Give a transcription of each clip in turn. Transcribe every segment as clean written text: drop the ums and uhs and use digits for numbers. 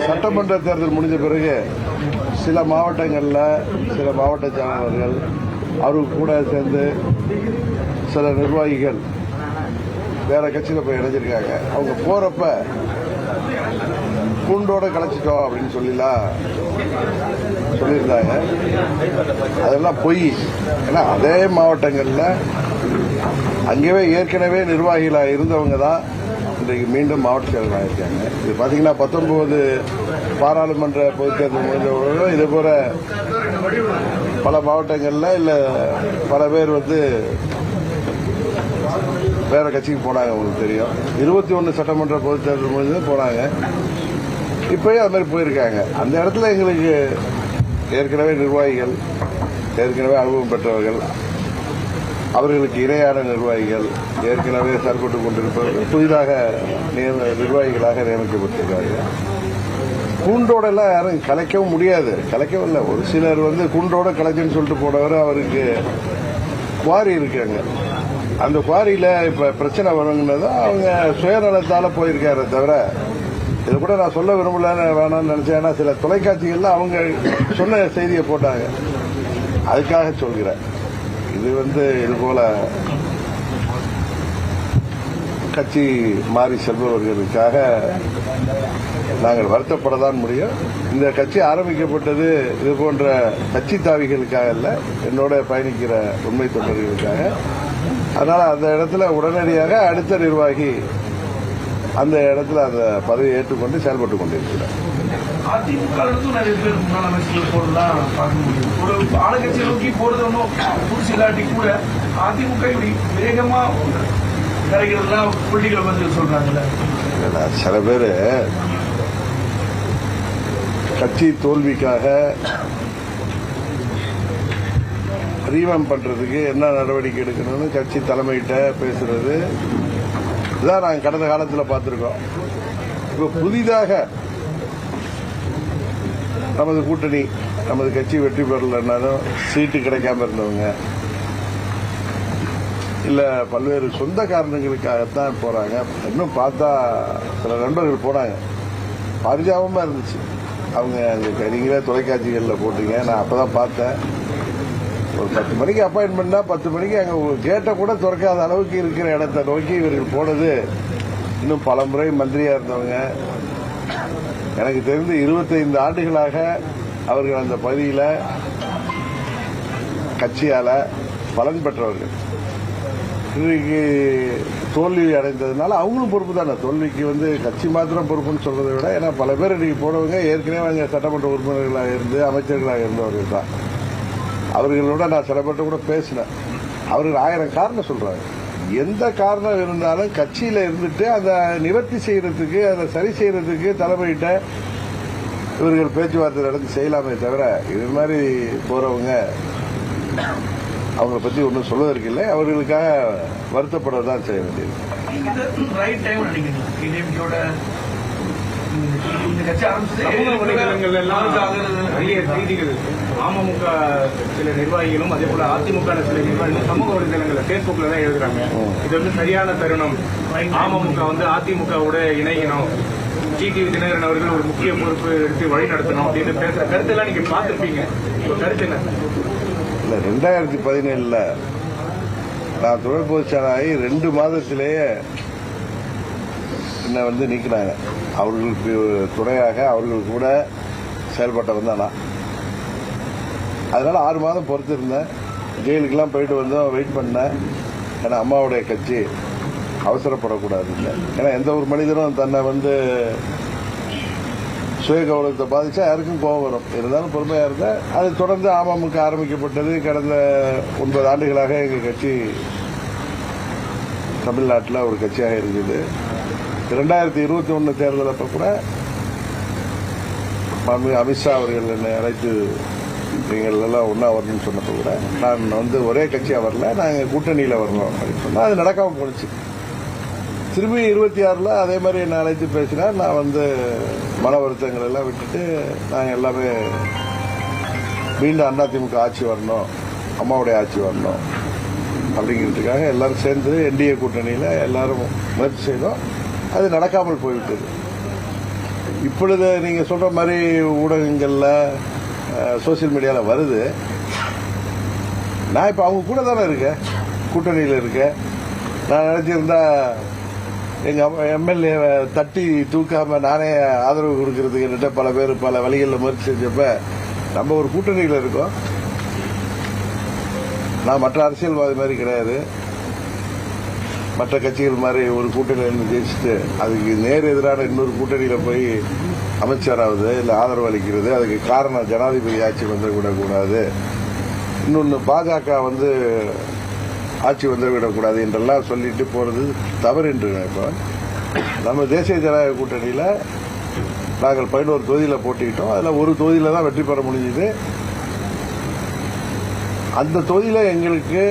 சட்டமன்ற தேர்தல் முடிஞ்ச பிறகு சில மாவட்டங்களில் சில மாவட்ட செயலாளர்கள் அவருக்கு கூட சேர்ந்து சில நிர்வாகிகள் வேற கட்சியில் போய் இணைஞ்சிருக்காங்க. அவங்க போறப்ப கூண்டோட கலைச்சிட்டோம் அப்படின்னு சொல்லியிருந்தாங்க. அதெல்லாம் பொய். ஏன்னா அதே மாவட்டங்களில் அங்கேயே ஏற்கனவே நிர்வாகிகளாக இருந்தவங்க தான் இன்றைக்கு மீண்டும் மாவட்ட செயலராக இருக்காங்க. இது பார்த்தீங்கன்னா 19 பாராளுமன்ற பொதுத் தேர்தல் முடிஞ்சவர்களும் இதே போல பல மாவட்டங்களில் இல்லை பல பேர் வேற கட்சிக்கு போனாங்க. உங்களுக்கு தெரியும், 21 சட்டமன்ற பொதுத் தேர்தல் முடிஞ்சது போனாங்க. இப்பயும் அது மாதிரி போயிருக்காங்க. அந்த இடத்துல எங்களுக்கு ஏற்கனவே நிர்வாகிகள், ஏற்கனவே அனுபவம் பெற்றவர்கள், அவர்களுக்கு இணையான நிர்வாகிகள், ஏற்கனவே செயல்பட்டுக் கொண்டிருப்பவர்கள் புதிதாக நிர்வாகிகளாக நியமிக்கப்பட்டிருக்காங்க. கூண்டோட எல்லாம் யாரும் கலைக்கவும் முடியாது, கலைக்கவும் இல்லை. ஒரு சிலர் கூண்டோட கலைச்சுன்னு சொல்லிட்டு போனவர், அவருக்கு குவாரி இருக்காங்க. அந்த குவாரியில இப்ப பிரச்சனை வருங்கிறதா அவங்க சுயநலத்தால போயிருக்காரு தவிர, இது கூட நான் சொல்ல விரும்பல வேணாம்னு நினைச்சேன். ஏன்னா சில தொலைக்காட்சிகள்ல அவங்க சொன்ன செய்தியை போட்டாங்க, அதுக்காக சொல்கிறேன். இது இது போல கட்சி மாறி செல்பவர்களுக்காக நாங்கள் வருத்தப்படத்தான் முடியும். இந்த கட்சி ஆரம்பிக்கப்பட்டது இது போன்ற கட்சி தாவிகளுக்காக அல்ல, என்னோட பயணிக்கிற உண்மை தொண்டர்களுக்காக. அதனால அந்த இடத்துல உடனடியாக அடுத்த நிர்வாகி அந்த இடத்துல அந்த பதவியை ஏற்றுக்கொண்டு செயல்பட்டுக் கொண்டிருக்கிறார். அதிமுக நிறைய பேர் முன்னாள் அமைச்சர்கள் போறதுலாம் பார்க்க முடியும். ஒரு ஆளுங்கட்சியை நோக்கி போறது ஒன்றும் புதுசு இல்லாட்டி கூட அதிமுக இப்படி வேகமா கரைகிறதுலாம் புள்ளிகள் சொல்றாங்கல்ல. சில பேர் கட்சி தோல்விக்காக ரீவாம் பண்றதுக்கு என்ன நடவடிக்கை எடுக்கணும்னு கட்சி தலைமையிட்ட பேசுறது இதான் நாங்கள் கடந்த காலத்தில் பார்த்திருக்கோம். இப்ப புதிதாக நமது கூட்டணி, நமது கட்சி வெற்றி பெறலன்னாலும் சீட்டு கிடைக்காம இருந்தவங்க, இல்ல பல்வேறு சொந்த காரணங்களுக்காகத்தான் போறாங்க. இன்னும் பார்த்தா சில நண்பர்கள் போனாங்க, பரிதாபமா இருந்துச்சு. அவங்க நீங்களே தொலைக்காட்சிகளில் போட்டீங்க, நான் அப்பதான் பார்த்தேன். ஒரு 10 மணிக்கு அப்பாயின்மெண்ட்னா 10 மணிக்கு அங்க கேட்டை கூட திறக்காத அளவுக்கு இருக்கிற இடத்தை நோக்கி இவர்கள் போனது. இன்னும் பல முறை மந்திரியா இருந்தவங்க, எனக்கு தெரிந்து 25 ஆண்டுகளாக அவர்கள் அந்த பகுதியில் கட்சியால பலன் பெற்றவர்கள். இன்றைக்கு தோல்வி அடைந்ததுனால அவங்களும் பொறுப்பு தானே. தோல்விக்கு கட்சி மாத்திரம் பொறுப்புன்னு சொல்றதை விட, ஏன்னா பல பேர் இன்னைக்கு போனவங்க ஏற்கனவே அங்கே சட்டமன்ற உறுப்பினர்களாக இருந்து அமைச்சர்களாக இருந்தவர்கள் தான். அவர்களோட நான் சில பேர்ட்ட கூட பேசினேன். அவர்கள் 1000 காரணம் சொல்றாங்க. எந்த காரணம் இருந்தாலும் கட்சியில இருந்துட்டு அதை நிவர்த்தி செய்யறதுக்கு, அதை சரி செய்யறதுக்கு தலைமையிட்ட இவர்கள் பேச்சுவார்த்தை நடத்தி செய்யலாமே தவிர, இது மாதிரி போறவங்க அவங்களை பத்தி ஒன்றும் சொல்வதற்கு இல்லை. அவர்களுக்காக வருத்தப்படதான் செய்ய வேண்டியது. அமமுக சில நிர்வாகிகளும் அதே போல அதிமுக சில நிர்வாகிகளும் சமூக வலைதளங்கள்ல பேஸ்புக்ல தான் எழுதுறாங்க. இது சரியான தருணம், அமமுக அதிமுகவோட இணையணும், டிடிவி தினகரன் அவர்கள் ஒரு முக்கிய பொறுப்பு எடுத்து வழி நடத்தணும் அப்படின்னு பேசுற கருத்தெல்லாம் நீங்க பார்த்திருப்பீங்க. கருத்து என்ன? 2017 நான் துணை பொதுச்செயலாளராகி 2 மாதத்திலேயே என்ன நீக்கினாங்க. அவர்களுக்கு துணையாக அவர்கள் கூட செயல்பட்டவன் தான் நான். அதனால 6 மாதம் பொறுத்திருந்தேன். ஜெயிலுக்கெல்லாம் போயிட்டு வந்தோம், வெயிட் பண்ணேன். ஏன்னா அம்மாவுடைய கட்சி அவசரப்படக்கூடாது இல்லை. ஏன்னா எந்த ஒரு மனிதனும் தன்னை சுய கௌரவத்தை பாதிச்சா யாருக்கும் கோபம் வரும். இருந்தாலும் பொறுமையா இருந்தேன். அது தொடர்ந்து அமமுக ஆரம்பிக்கப்பட்டது. கடந்த 9 ஆண்டுகளாக எங்கள் கட்சி தமிழ்நாட்டில் ஒரு கட்சியாக இருக்குது. 2021 தேர்தல் அப்ப கூட அமித்ஷா அவர்கள் என்னை அழைத்து நீங்கள் எல்லாம் ஒன்னா வரணும்னு சொன்னப்ப கூட நான் ஒரே கட்சியா வரல, நாங்க கூட்டணியில வரணும் அப்படின்னு சொன்னா அது நடக்காம போனுச்சு. திரும்பி 26 அதே மாதிரி என்ன அழைத்து பேசினா நான் மன வருத்தங்கள் எல்லாம் விட்டுட்டு நாங்க எல்லாமே மீண்டும் அதிமுக ஆட்சி வரணும், அம்மாவுடைய ஆட்சி வரணும் அப்படிங்கிறதுக்காக எல்லாரும் சேர்ந்து என்டிஏ கூட்டணியில எல்லாரும் முயற்சி செய்தோம். அது நடக்காமல் போய்விட்டது. இப்பொழுது நீங்க சொல்ற மாதிரி ஊடகங்கள்ல சோசியல் மீடியால வருது. நான் இப்ப அவங்க கூட தானே இருக்கேன், கூட்டணியில் இருக்கேன். நான் நினைச்சிருந்தா எங்க எம்எல்ஏ தட்டி தூக்காம நானே ஆதரவு கொடுக்கறதுக்கு என்கிட்ட பல பேர் பல வழிகளில் முயற்சி செஞ்சப்ப நம்ம ஒரு கூட்டணியில் இருக்கோம். நான் மற்ற அரசியல்வாதி மாதிரி கிடையாது, மற்ற கட்சிகள் மாதிரி ஒரு கூட்டணியில் ஜெயிச்சுட்டு அதுக்கு நேர் எதிரான இன்னொரு கூட்டணியில போய் அமைச்சராவது இல்லை ஆதரவு அளிக்கிறது. அதுக்கு காரணம் ஜனாதிபதி ஆட்சி வந்துவிடக்கூடாது, இன்னொன்று பாஜக ஆட்சி வந்துவிடக்கூடாது என்றெல்லாம் சொல்லிட்டு போறது தவறு என்று நினைப்போம். நம்ம தேசிய ஜனநாயக கூட்டணியில நாங்கள் 11 தொகுதியில போட்டிக்கிட்டோம். அதுல ஒரு தொகுதியில தான் வெற்றி பெற முடிஞ்சது. அந்த தொகுதியில எங்களுக்கு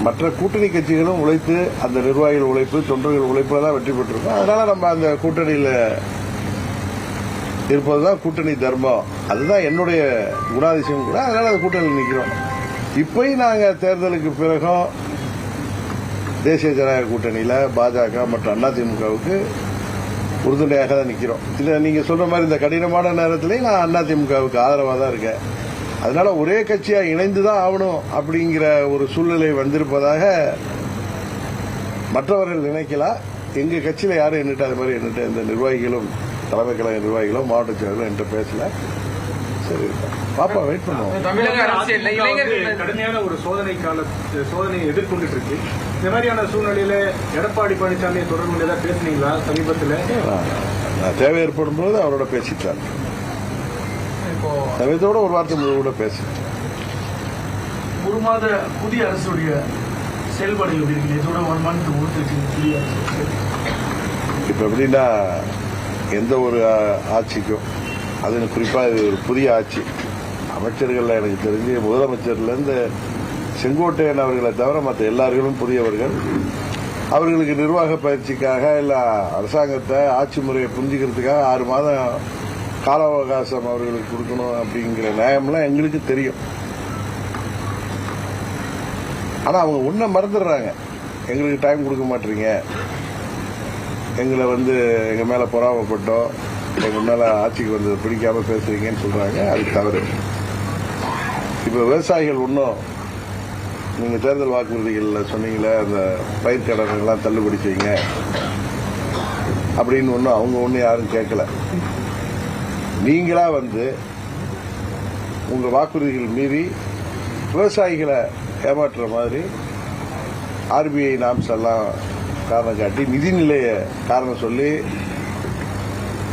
மற்ற கூட்டணி கட்சிகளும் உழைத்து, அந்த நிர்வாகிகள் உழைப்பு, தொண்டர்கள் உழைப்புல தான் வெற்றி பெற்றிருக்கோம். அதனால நம்ம அந்த கூட்டணியில இருப்பதுதான் கூட்டணி தர்மம். அதுதான் என்னுடைய குணாதிசயம் கூட. அதனால அந்த கூட்டணியில் நிற்கிறோம். இப்பயும் நாங்க தேர்தலுக்கு பிறகும் தேசிய ஜனநாயக கூட்டணியில பாஜக மற்றும் அதிமுகவுக்கு உறுதுணையாக தான் நிற்கிறோம். இல்ல நீங்க சொல்ற மாதிரி இந்த கடினமான நேரத்திலேயும் நான் அதிமுகவுக்கு ஆதரவாக தான் இருக்கேன். அதனால ஒரே கட்சியா இணைந்துதான் ஆகணும் அப்படிங்கிற ஒரு சூழ்நிலை வந்திருப்பதாக மற்றவர்கள் நினைக்கலாம். எங்க கட்சியில யாரும் என்னட்டு அது மாதிரி என்னட்டு இந்த நிர்வாகிகளும் தலைமை கழக நிர்வாகிகளும் மாவட்ட செயலர்களும் என்கிட்ட பேசல. சரி பாப்பா, வெயிட் பண்ணுவோம். தமிழக அரசியல் கடுமையான ஒரு சோதனையை எதிர்கொண்டு இருக்கு. இந்த மாதிரியான சூழ்நிலையில எடப்பாடி பழனிசாமியை தொடர்பு ஏதாவது பேசுனீங்களா சமீபத்தில்? நான் தேவை ஏற்படும் போது அவரோட பேசிட்டார். சமயத்தோட ஒரு வார்த்தை கூட பேச. ஒரு மாத புதிய அரசுடைய செயல்பாடுகள் எப்படி இருக்கு? இதோட 1 month முடிஞ்சிருச்சு புதிய அரசு. இப்ப எப்படின்னா, எந்த ஒரு ஆட்சிக்கும், அது குறிப்பா இது ஒரு புதிய ஆட்சி, அமைச்சர்கள் எனக்கு தெரிஞ்சு முதலமைச்சர்ல இருந்து செங்கோட்டையன் அவர்களை தவிர மற்ற எல்லார்களும் புதியவர்கள். அவர்களுக்கு நிர்வாக பயிற்சிக்காக இல்ல அரசாங்கத்தை ஆட்சி முறையை புரிஞ்சுக்கிறதுக்காக 6 மாதம் கால அவகாசம் அவர்களுக்கு கொடுக்கணும் அப்படிங்கிற நியாயம்லாம் எங்களுக்கு தெரியும். ஆனா அவங்க ஒன்ன மறந்துடுறாங்க, எங்களுக்கு டைம் கொடுக்க மாட்டீங்க, எங்களை எங்க மேல பொறாமப்பட்டோம், எங்க மேல ஆட்சிக்கு பிடிக்காம பேசுறீங்கன்னு சொல்றாங்க. அது தவறு. இப்ப விவசாயிகள் ஒன்னும் நீங்க தேர்தல் வாக்குறுதிகள் சொன்னீங்களே அந்த பயிர்க்கடன் எல்லாம் தள்ளுபடி செய்யுங்க அப்படின்னு அவங்க ஒன்னும் யாரும் கேட்கல. நீங்களா உங்க வாக்குறுதிகள் மீறி விவசாயிகளை ஏமாற்றுற மாதிரி ஆர்பிஐ நாம்ஸ் எல்லாம் காரணம் காட்டி நிதிநிலைய காரணம் சொல்லி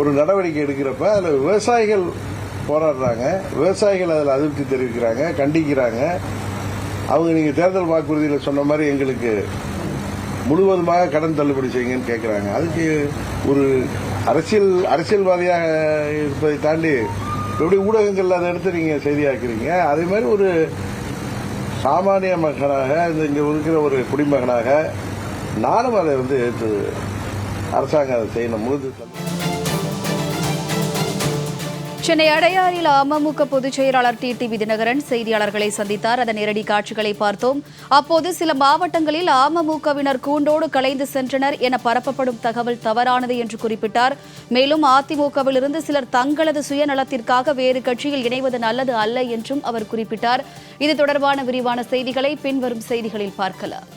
ஒரு நடவடிக்கை எடுக்கிறப்ப அதுல விவசாயிகள் போராடுறாங்க, விவசாயிகள் அதில் அதிருப்தி தெரிவிக்கிறாங்க, கண்டிக்கிறாங்க. அவங்க நீங்க தேர்தல் வாக்குறுதியில சொன்ன மாதிரி எங்களுக்கு முழுவதுமாக கடன் தள்ளுபடி செய்யுங்கன்னு கேட்கிறாங்க. அதுக்கு ஒரு அரசியல்வாதியாக இருப்பதை தாண்டி எப்படி ஊடகங்கள் அதை எடுத்து நீங்க செய்தியாக்குறீங்க? அதே மாதிரி ஒரு சாமானிய மகனாக இங்க இருக்கிற ஒரு குடிமகனாக நானும் அதை எடுத்து அரசாங்கம் அதை செய்யணும். முழு சென்னை அடையாறில் அமமுக பொதுச் செயலாளர் டிடிவி தினகரன் செய்தியாளர்களை சந்தித்தார். அதன் நேரடி காட்சிகளை பார்த்தோம். அப்போது சில மாவட்டங்களில் அமமுகவினர் கூண்டோடு கலைந்து சென்றனர் என பரப்பப்படும் தகவல் தவறானது என்று குறிப்பிட்டார். மேலும் அதிமுகவிலிருந்து சிலர் தங்களது சுயநலத்திற்காக வேறு கட்சியில் இணைவது நல்லது அல்ல என்றும் அவர் குறிப்பிட்டார். இது தொடர்பான விரிவான செய்திகளை பின்வரும் செய்திகளில் பார்க்கலாம்.